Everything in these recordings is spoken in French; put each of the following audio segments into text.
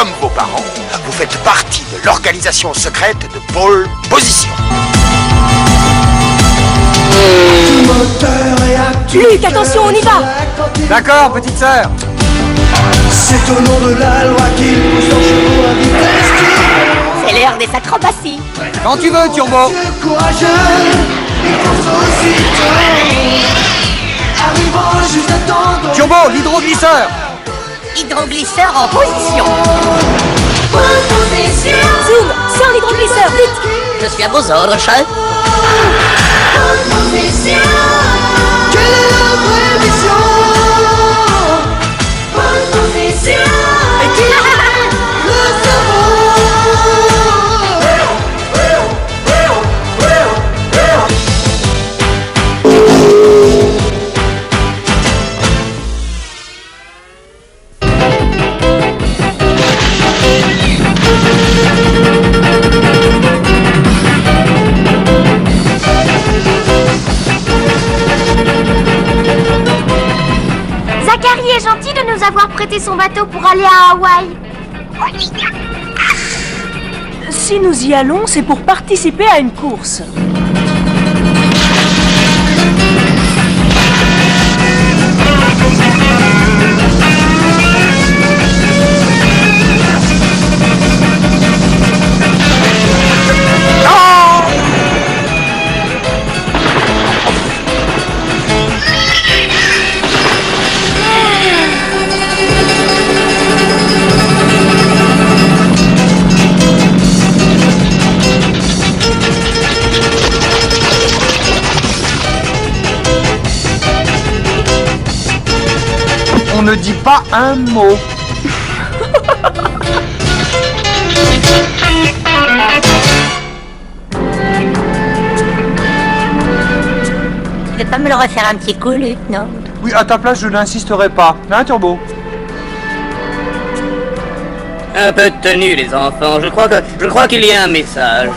comme vos parents, vous faites partie de l'organisation secrète de Pôle Position. Luc, attention, on y va! D'accord, petite sœur. C'est au nom de la loi qu'il pousse leurs chevaux à vitesse qui... C'est l'heure des acrobaties. Quand tu veux, Turbo. Courageux, il pense aussitôt. Arrivant juste à temps. Turbo, l'hydroglisseur. Hydroglisseur en position. Position. Zoom, sors l'hydroglisseur, vite! Je suis à vos ordres, chef. Position. Quelle est la vraie mission? Position. Le cerveau. Zachary est gentil de nous avoir prêté son bateau pour aller à Hawaï. Si nous y allons, c'est pour participer à une course. On ne dit pas un mot. Tu veux pas me le refaire un petit coup, Luc, non? Oui, à ta place, je n'insisterai pas. Hein, Turbo? Un peu de tenue, les enfants. Je crois qu'il y a un message.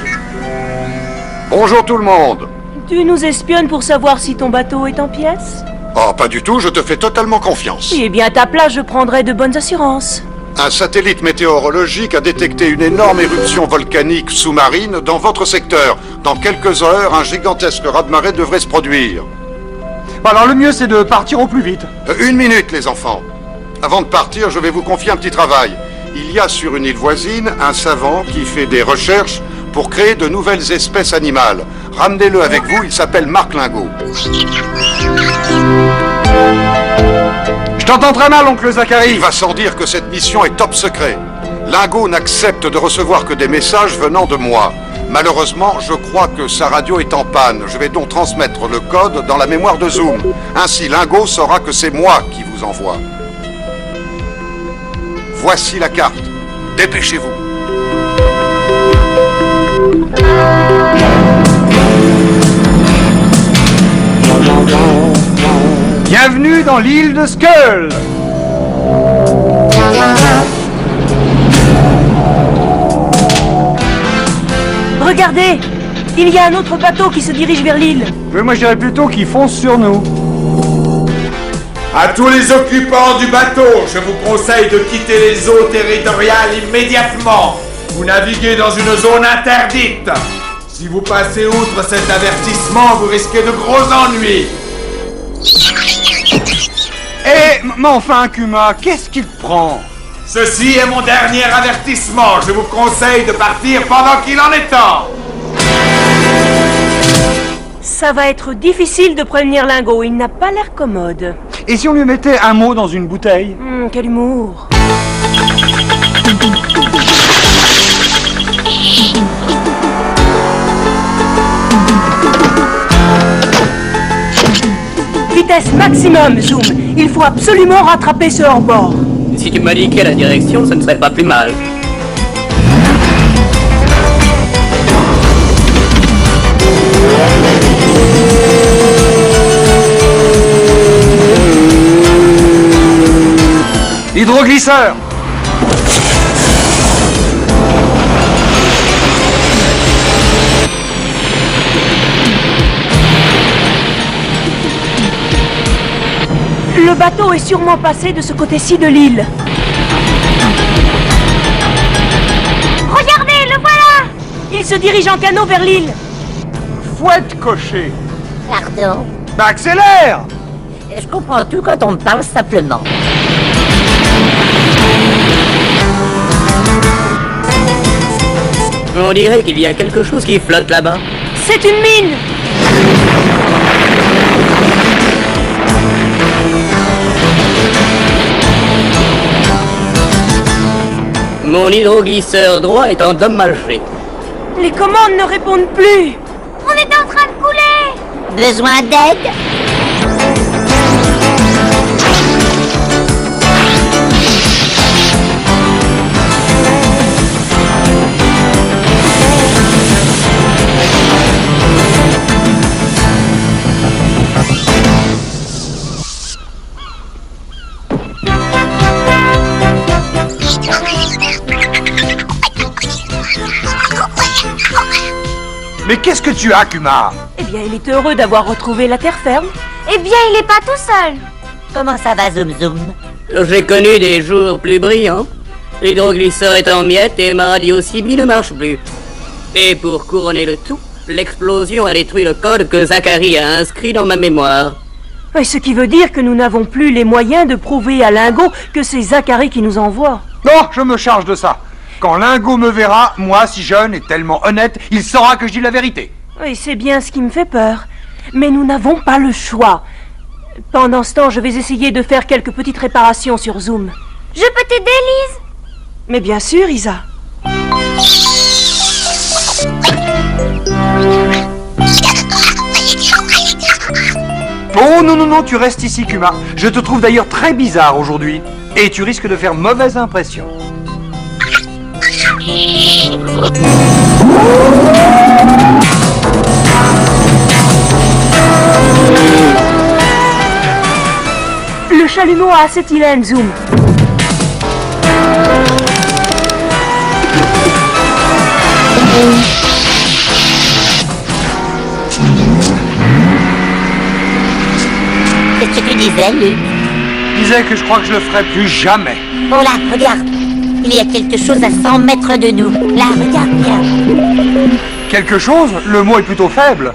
Bonjour tout le monde. Tu nous espionnes pour savoir si ton bateau est en pièces? Oh, pas du tout, je te fais totalement confiance. Eh bien, à ta place, je prendrai de bonnes assurances. Un satellite météorologique a détecté une énorme éruption volcanique sous-marine dans votre secteur. Dans quelques heures, un gigantesque raz-de-marée devrait se produire. Bon, alors le mieux, c'est de partir au plus vite. Une minute, les enfants. Avant de partir, je vais vous confier un petit travail. Il y a sur une île voisine un savant qui fait des recherches pour créer de nouvelles espèces animales. Ramenez-le avec vous, il s'appelle Marc Lingot. Je t'entends très mal, oncle Zachary. Il va sans dire que cette mission est top secret. Lingot n'accepte de recevoir que des messages venant de moi. Malheureusement, je crois que sa radio est en panne. Je vais donc transmettre le code dans la mémoire de Zoom. Ainsi, Lingot saura que c'est moi qui vous envoie. Voici la carte. Dépêchez-vous. Bienvenue dans l'île de Skull. Regardez! Il y a un autre bateau qui se dirige vers l'île. Mais moi, je dirais plutôt qu'ils foncent sur nous. À tous les occupants du bateau, je vous conseille de quitter les eaux territoriales immédiatement. Vous naviguez dans une zone interdite. Si vous passez outre cet avertissement, vous risquez de gros ennuis. Mais enfin, Kuma, qu'est-ce qu'il te prend? Ceci est mon dernier avertissement. Je vous conseille de partir pendant qu'il en est temps. Ça va être difficile de prévenir Lingot, il n'a pas l'air commode. Et si on lui mettait un mot dans une bouteille? Quel humour! Vitesse maximum, Zoom. Il faut absolument rattraper ce hors-bord. Si tu m'indiquais la direction, ce ne serait pas plus mal. Hydroglisseur! Le bateau est sûrement passé de ce côté-ci de l'île. se dirige en canot vers l'île. Fouette cocher. Pardon. Bah accélère! Je comprends tout quand on me parle simplement. On dirait qu'il y a quelque chose qui flotte là-bas. C'est une mine. Mon hydroglisseur droit est endommagé. Les commandes ne répondent plus. On est en train de couler. Besoin d'aide? Mais qu'est-ce que tu as, Kuma? Eh bien, il est heureux d'avoir retrouvé la terre ferme. Eh bien, il est pas tout seul. Comment ça va, Zoom Zoom? J'ai connu des jours plus brillants. L'hydroglisseur est en miettes et ma radio CB ne marche plus. Et pour couronner le tout, l'explosion a détruit le code que Zachary a inscrit dans ma mémoire. Et ce qui veut dire que nous n'avons plus les moyens de prouver à Lingo que c'est Zachary qui nous envoie. Non, je me charge de ça. Quand Lingo me verra, moi, si jeune et tellement honnête, il saura que je dis la vérité. Oui, c'est bien ce qui me fait peur. Mais nous n'avons pas le choix. Pendant ce temps, je vais essayer de faire quelques petites réparations sur Zoom. Je peux t'aider, Lise? Mais bien sûr, Isa. Oh non, non, non, tu restes ici, Kuma. Je te trouve d'ailleurs très bizarre aujourd'hui. Et tu risques de faire mauvaise impression. Le chalumeau à acétylène, Zoom. Qu'est-ce que tu disais, Luc? Je disais que je crois que je le ferai plus jamais. Oh là, regarde. Il y a quelque chose à 100 mètres de nous. Là, regarde bien. Quelque chose? Le mot est plutôt faible.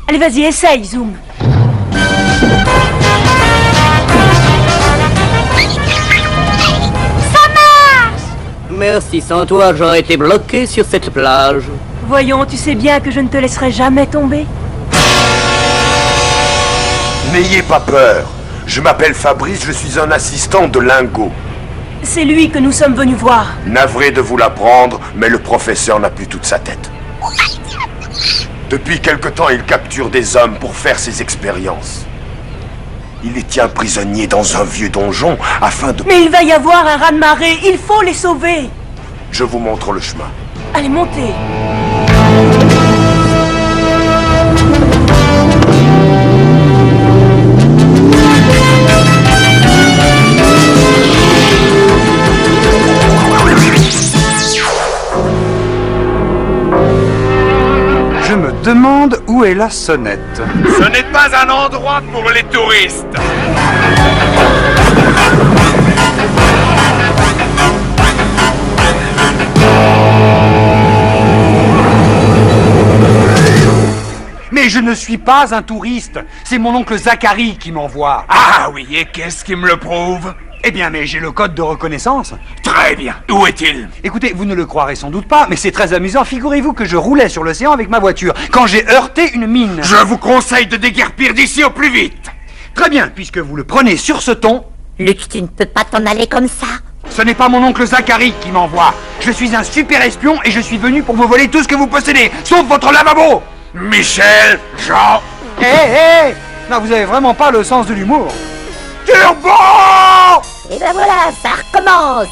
Allez, vas-y, essaye, Zoom. Merci, sans toi, j'aurais été bloqué sur cette plage. Voyons, tu sais bien que je ne te laisserai jamais tomber. N'ayez pas peur. Je m'appelle Fabrice, je suis un assistant de Lingo. C'est lui que nous sommes venus voir. Navré de vous l'apprendre, mais le professeur n'a plus toute sa tête. Depuis quelque temps, il capture des hommes pour faire ses expériences. Il les tient prisonniers dans un vieux donjon afin de... Mais il va y avoir un raz-de-marée, il faut les sauver. Je vous montre le chemin. Allez, montez. Je me demande où est la sonnette. Ce n'est pas un endroit pour les touristes. Mais je ne suis pas un touriste. C'est mon oncle Zachary qui m'envoie. Ah oui, et qu'est-ce qui me le prouve? Eh bien, mais j'ai le code de reconnaissance. Très bien. Où est-il? Écoutez, vous ne le croirez sans doute pas, mais c'est très amusant. Figurez-vous que je roulais sur l'océan avec ma voiture quand j'ai heurté une mine. Je vous conseille de déguerpir d'ici au plus vite. Très bien, puisque vous le prenez sur ce ton, Luc, tu ne peux pas t'en aller comme ça. ce n'est pas mon oncle Zachary qui m'envoie. Je suis un super espion et je suis venu pour vous voler tout ce que vous possédez, sauf votre lavabo. Michel, Jean... Hé, non, vous avez vraiment pas le sens de l'humour. Turbo! Et ben voilà, ça recommence.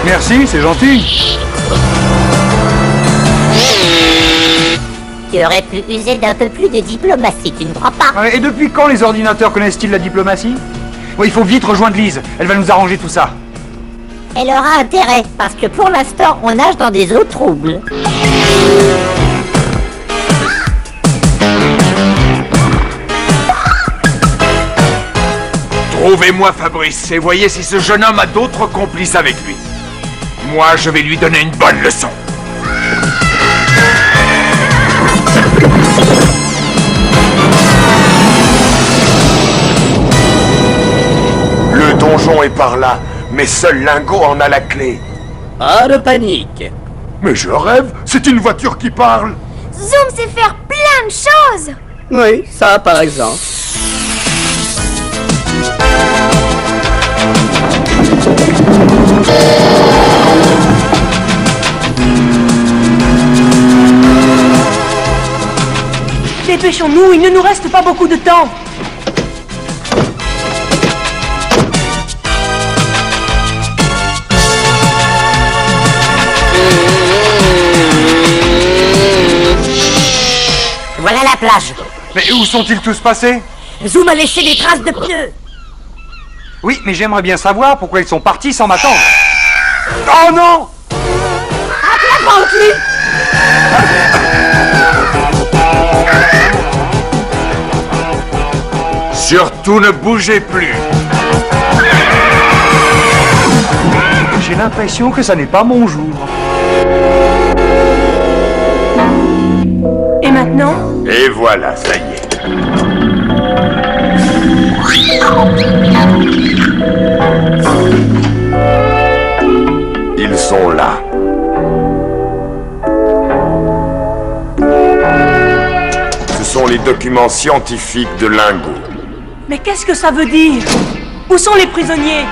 Merci, c'est gentil. Tu aurais pu user d'un peu plus de diplomatie, tu ne crois pas? Et depuis quand les ordinateurs connaissent-ils la diplomatie? Oui, il faut vite rejoindre Lise. Elle va nous arranger tout ça. Elle aura intérêt, parce que pour l'instant, on nage dans des eaux troubles. Trouvez-moi Fabrice et voyez si ce jeune homme a d'autres complices avec lui. Moi, je vais lui donner une bonne leçon. Le donjon est par là, mais seul Lingot en a la clé. Pas de panique. Mais je rêve, c'est une voiture qui parle. Zoom sait faire plein de choses. Oui, ça par exemple. Dépêchons-nous, il ne nous reste pas beaucoup de temps. Voilà la plage. Mais où sont-ils tous passés? Zoom a laissé des traces de pneus. Oui, mais j'aimerais bien savoir pourquoi ils sont partis sans m'attendre. Oh non! Surtout ne bougez plus. J'ai l'impression que ça n'est pas mon jour. Et maintenant? Et voilà, ça y est. Ils sont là. Ce sont les documents scientifiques de Lingot. Mais qu'est-ce que ça veut dire? Où sont les prisonniers?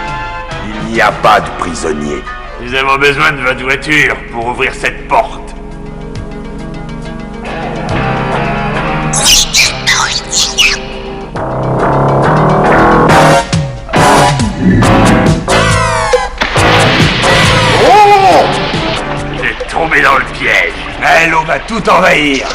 Il n'y a pas de prisonniers. Nous avons besoin de votre voiture pour ouvrir cette porte. Oh! J'ai tombé dans le piège. L'eau va tout envahir.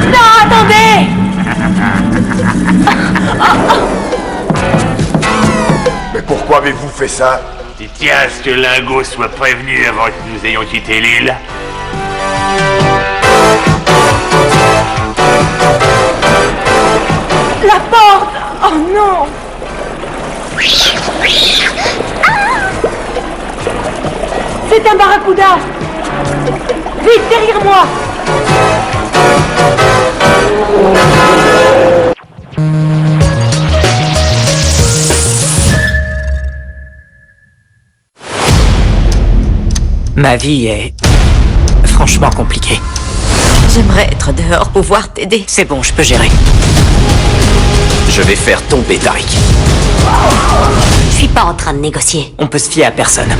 Non, attendez! Mais pourquoi avez-vous fait ça? Tu tiens à ce que Lingot soit prévenu avant que nous ayons quitté l'île. La porte! Oh non! C'est un barracuda! Vite, derrière moi! Ma vie est franchement compliquée. J'aimerais être dehors pour pouvoir t'aider. C'est bon, je peux gérer. Je vais faire tomber Tariq. Je suis pas en train de négocier. On peut se fier à personne.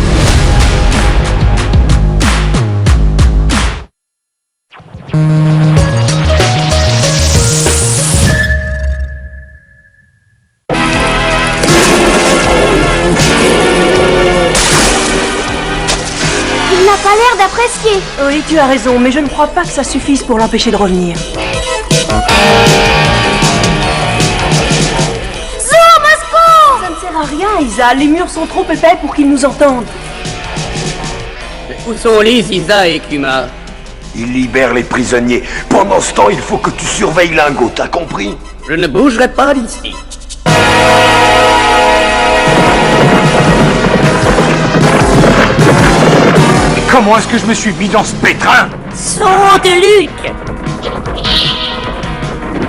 Il n'a pas l'air d'apprécier. Oui, tu as raison, mais je ne crois pas que ça suffise pour l'empêcher de revenir. Zoom, au secours! Ça ne sert à rien, Isa. Les murs sont trop épais pour qu'ils nous entendent. Où sont Liz, Isa et Kuma? Ils libèrent les prisonniers. Pendant ce temps, il faut que tu surveilles Lingot, t'as compris? Je ne bougerai pas d'ici. Comment est-ce que je me suis mis dans ce pétrin? Son de Luc!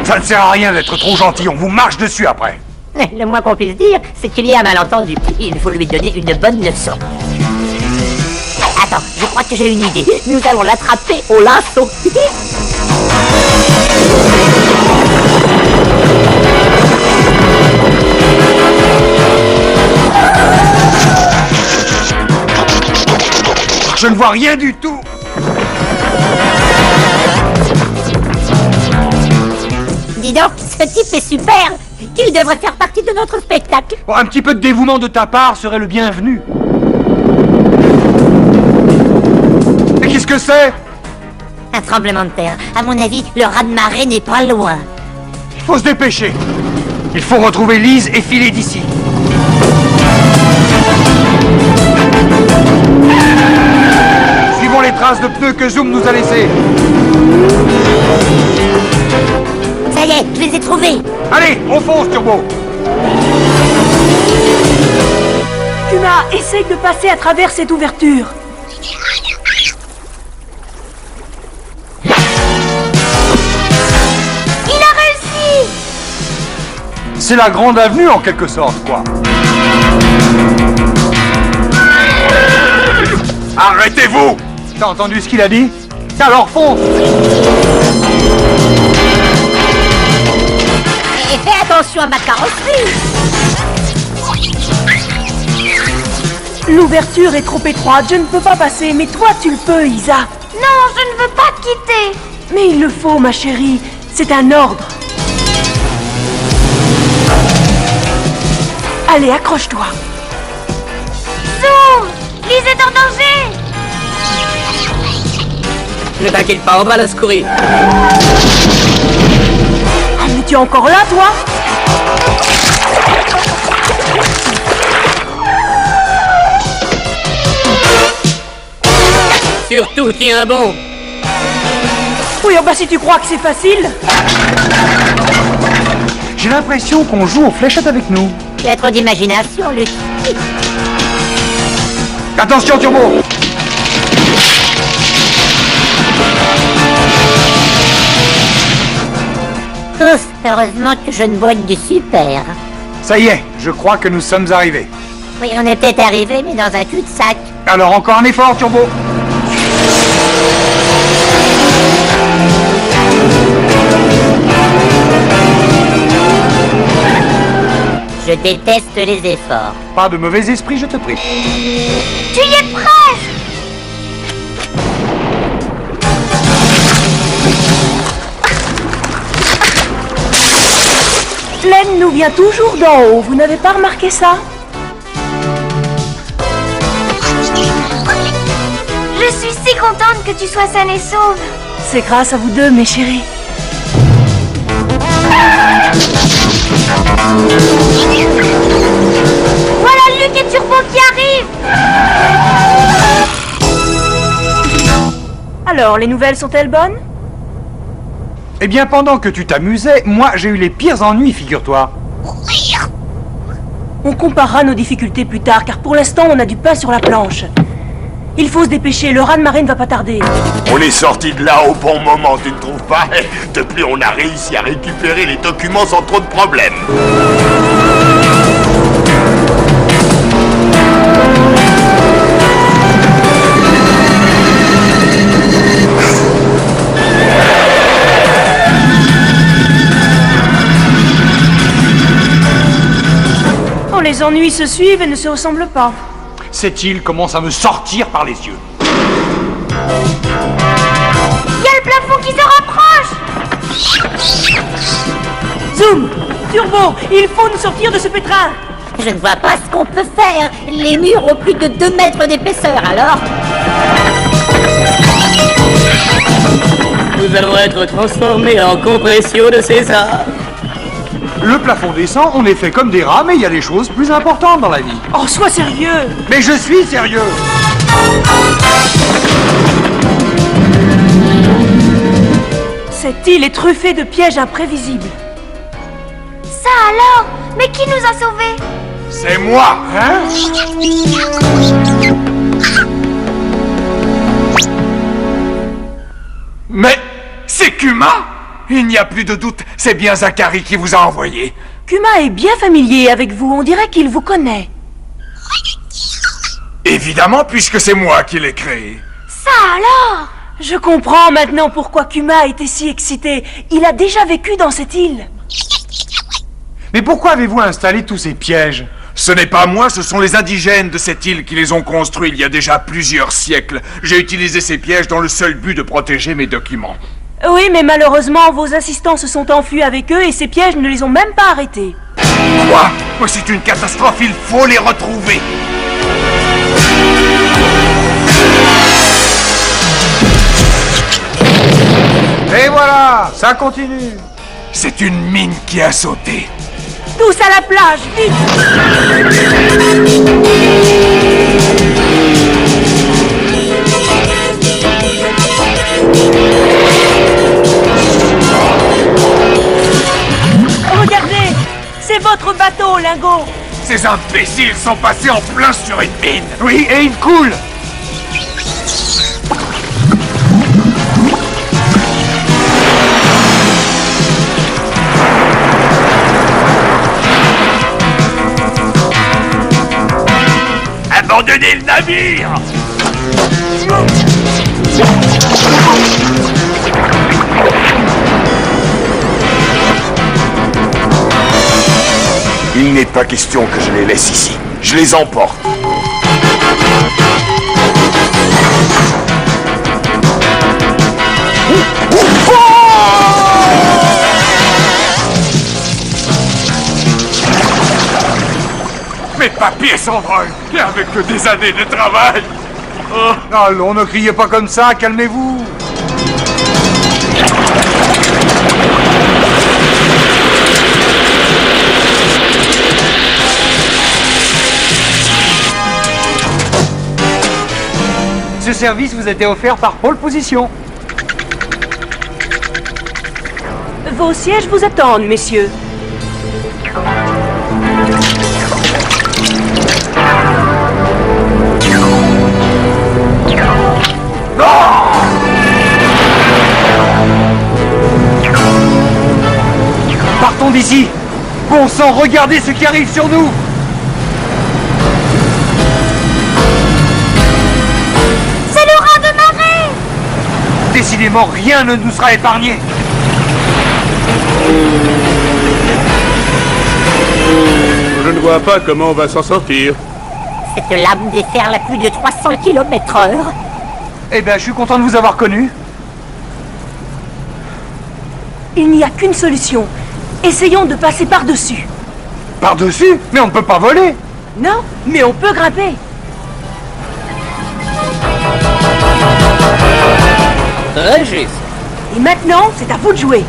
Ça ne sert à rien d'être trop gentil, on vous marche dessus après. Le moins qu'on puisse dire, c'est qu'il y a un malentendu. Il faut lui donner une bonne leçon. Attends, je crois que j'ai une idée. Nous allons l'attraper au lasso. Je ne vois rien du tout. Dis donc, ce type est super. Il devrait faire partie de notre spectacle. Bon, un petit peu de dévouement de ta part serait le bienvenu. Mais qu'est-ce que c'est? Un tremblement de terre. À mon avis, le raz-de-marée n'est pas loin. Il faut se dépêcher. Il faut retrouver Lise et filer d'ici. Suivons les traces de pneus que Zoom nous a laissées. Ça y est, je les ai trouvés. Allez, on fonce, Turbo. Kuma, essaye de passer à travers cette ouverture. Il a réussi! C'est la grande avenue en quelque sorte, quoi. Arrêtez-vous! T'as entendu ce qu'il a dit? Alors fonce! Et fais attention à ma carrosserie. L'ouverture est trop étroite, je ne peux pas passer, mais toi tu le peux, Isa. Non, je ne veux pas quitter. Mais il le faut, ma chérie, c'est un ordre. Allez, accroche-toi. Zoom! Lise est en danger! Ne t'inquiète pas, on va la secourir. Ah, mais tu es encore là, toi? Surtout, tiens bon. Oui, oh bah si tu crois que c'est facile. J'ai l'impression qu'on joue aux fléchettes avec nous. Tu as trop d'imagination, Luc. Attention, Turbo! Ouf, heureusement que je ne bois que du super. Ça y est, je crois que nous sommes arrivés. Oui, on est peut-être arrivé, mais dans un cul-de-sac. Alors encore un effort, Turbo! Je déteste les efforts. Pas de mauvais esprit, je te prie. Tu y es presque! L'aide nous vient toujours d'en haut, vous n'avez pas remarqué ça? Je suis si contente que tu sois saine et sauve. C'est grâce à vous deux, mes chéris. Voilà Luc et Turbo qui arrivent! Alors, les nouvelles sont-elles bonnes? Eh bien, pendant que tu t'amusais, moi j'ai eu les pires ennuis, figure-toi. On comparera nos difficultés plus tard, car pour l'instant, on a du pain sur la planche. Il faut se dépêcher, le raz-de-marée ne va pas tarder. On est sorti de là au bon moment, tu ne trouves pas? Depuis, on a réussi à récupérer les documents sans trop de problèmes. Oh, les ennuis se suivent et ne se ressemblent pas. Cette île commence à me sortir par les yeux. Il y a le plafond qui se rapproche! Zoom! Turbo! Il faut nous sortir de ce pétrin! Je ne vois pas ce qu'on peut faire. Les murs ont plus de 2 mètres d'épaisseur, alors. Nous allons être transformés en compression de César. Le plafond descend, on est fait comme des rats, mais il y a des choses plus importantes dans la vie. Oh, sois sérieux! Mais je suis sérieux! Cette île est truffée de pièges imprévisibles. Ça alors? Mais qui nous a sauvés? C'est moi! Hein? Mais c'est Kuma? Il n'y a plus de doute, c'est bien Zachary qui vous a envoyé. Kuma est bien familier avec vous, on dirait qu'il vous connaît. Évidemment, puisque c'est moi qui l'ai créé. Ça alors? Je comprends maintenant pourquoi Kuma était si excité. Il a déjà vécu dans cette île. Mais pourquoi avez-vous installé tous ces pièges? Ce n'est pas moi, ce sont les indigènes de cette île qui les ont construits il y a déjà plusieurs siècles. J'ai utilisé ces pièges dans le seul but de protéger mes documents. Oui, mais malheureusement, vos assistants se sont enfuis avec eux et ces pièges ne les ont même pas arrêtés. Quoi? Mais c'est une catastrophe, il faut les retrouver. là, ça continue. C'est une mine qui a sauté. Tous à la plage, vite! Regardez! C'est votre bateau, Lingot! Ces imbéciles sont passés en plein sur une mine. Oui, et il coule. Abandonnez le navire! Il n'est pas question que je les laisse ici. Je les emporte. Mes papiers s'envolent, et avec que des années de travail. Oh. Allons, ne criez pas comme ça, calmez-vous. Ce service vous a été offert par Pole Position. Vos sièges vous attendent, messieurs. Partons d'ici. Bon sang, regardez ce qui arrive sur nous. C'est le raz de marée! Décidément, rien ne nous sera épargné. Je ne vois pas comment on va s'en sortir. Cette lame déferle à plus de 300 km/h. Eh bien, je suis content de vous avoir connu. Il n'y a qu'une solution. Essayons de passer par-dessus. Par-dessus? Mais on ne peut pas voler. Non, mais on peut grimper. Très juste. Et maintenant, c'est à vous de jouer.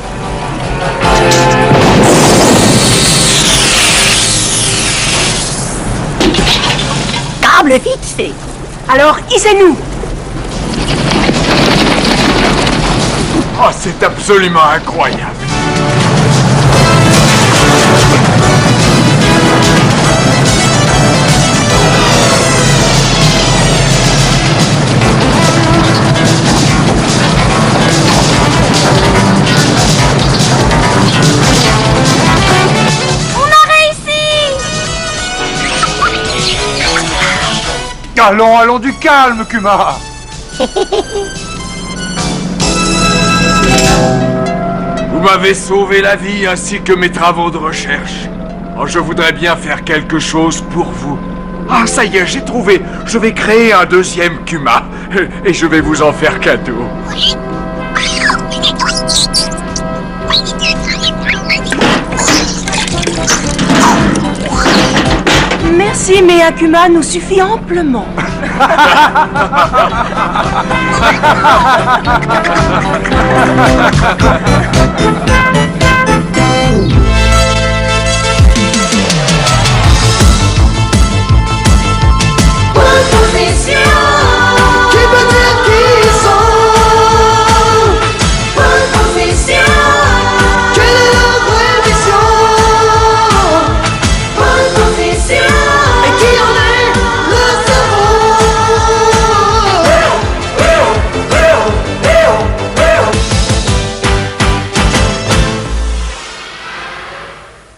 Câble fixé. Alors, hissez-nous. Oh, c'est absolument incroyable. Allons, allons, du calme, Kuma. Vous m'avez sauvé la vie ainsi que mes travaux de recherche. Oh, je voudrais bien faire quelque chose pour vous. Ah, ça y est, j'ai trouvé. Je vais créer un deuxième Kuma. Et je vais vous en faire cadeau. Merci, mais Akuma nous suffit amplement.